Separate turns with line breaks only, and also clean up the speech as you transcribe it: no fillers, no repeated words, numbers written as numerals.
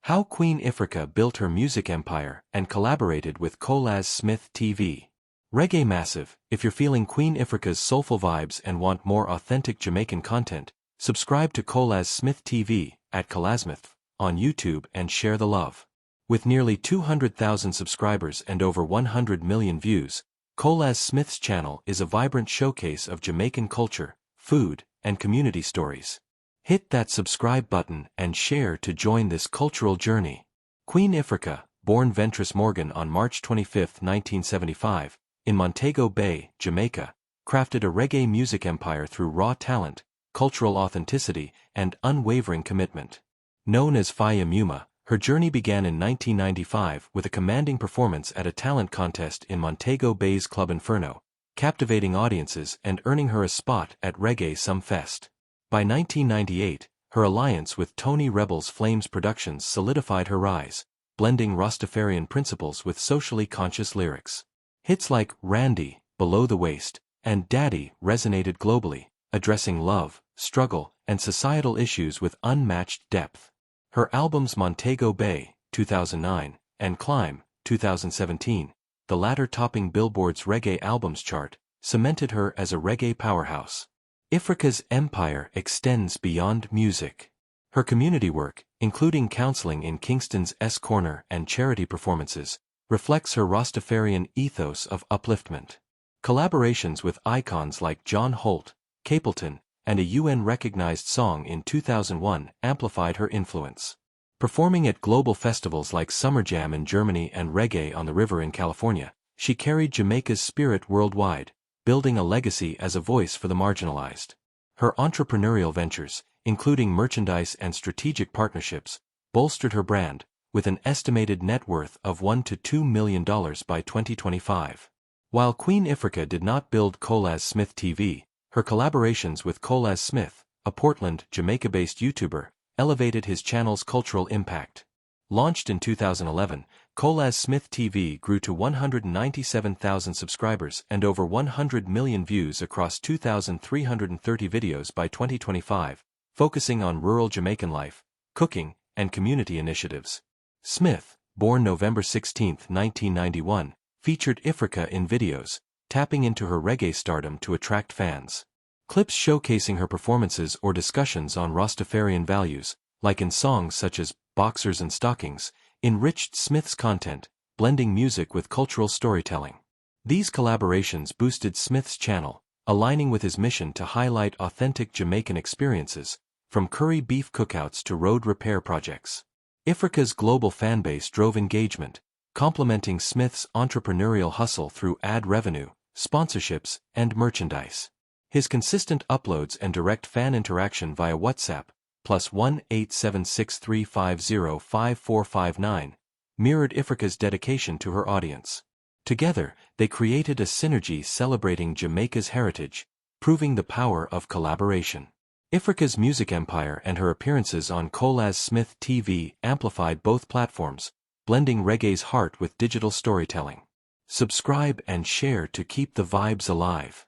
How Queen Ifrica built her music empire and collaborated with Colaz Smith TV. Reggae Massive. If you're feeling Queen Ifrica's soulful vibes and want more authentic Jamaican content, subscribe to Colaz Smith TV at Colazmith on YouTube and share the love. With nearly 200,000 subscribers and over 100 million views, Colaz Smith's channel is a vibrant showcase of Jamaican culture, food, and community stories. Hit that subscribe button and share to join this cultural journey. Queen Ifrica, born Ventrice Morgan on March 25, 1975, in Montego Bay, Jamaica, crafted a reggae music empire through raw talent, cultural authenticity, and unwavering commitment. Known as Fyah Muma, her journey began in 1995 with a commanding performance at a talent contest in Montego Bay's Club Inferno, captivating audiences and earning her a spot at Reggae Sumfest. By 1998, her alliance with Tony Rebel's Flames Productions solidified her rise, blending Rastafarian principles with socially conscious lyrics. Hits like Randy, Below the Waist, and Daddy resonated globally, addressing love, struggle, and societal issues with unmatched depth. Her albums Montego Bay, 2009, and Climb, 2017, the latter topping Billboard's Reggae Albums chart, cemented her as a reggae powerhouse. Ifrica's empire extends beyond music. Her community work, including counseling in Kingston's S Corner and charity performances, reflects her Rastafarian ethos of upliftment. Collaborations with icons like John Holt, Capleton, and a UN-recognized song in 2001 amplified her influence. Performing at global festivals like Summer Jam in Germany and Reggae on the River in California, she carried Jamaica's spirit worldwide, building a legacy as a voice for the marginalized. Her entrepreneurial ventures, including merchandise and strategic partnerships, bolstered her brand, with an estimated net worth of $1 to $2 million by 2025. While Queen Ifrica did not build Colaz Smith TV, her collaborations with Colaz Smith, a Portland, Jamaica-based YouTuber, elevated his channel's cultural impact. Launched in 2011, Colaz Smith TV grew to 197,000 subscribers and over 100 million views across 2,330 videos by 2025, focusing on rural Jamaican life, cooking, and community initiatives. Smith, born November 16, 1991, featured Ifrica in videos, tapping into her reggae stardom to attract fans. Clips showcasing her performances or discussions on Rastafarian values, like in songs such as Boxers and Stockings, enriched Smith's content, blending music with cultural storytelling. These collaborations boosted Smith's channel, aligning with his mission to highlight authentic Jamaican experiences, from curry beef cookouts to road repair projects. Ifrica's global fanbase drove engagement, complementing Smith's entrepreneurial hustle through ad revenue, sponsorships, and merchandise. His consistent uploads and direct fan interaction via WhatsApp, +1 876 350 mirrored Ifrica's dedication to her audience. Together, they created a synergy celebrating Jamaica's heritage, proving the power of collaboration. Ifrica's music empire and her appearances on Colaz Smith TV amplified both platforms, blending reggae's heart with digital storytelling. Subscribe and share to keep the vibes alive.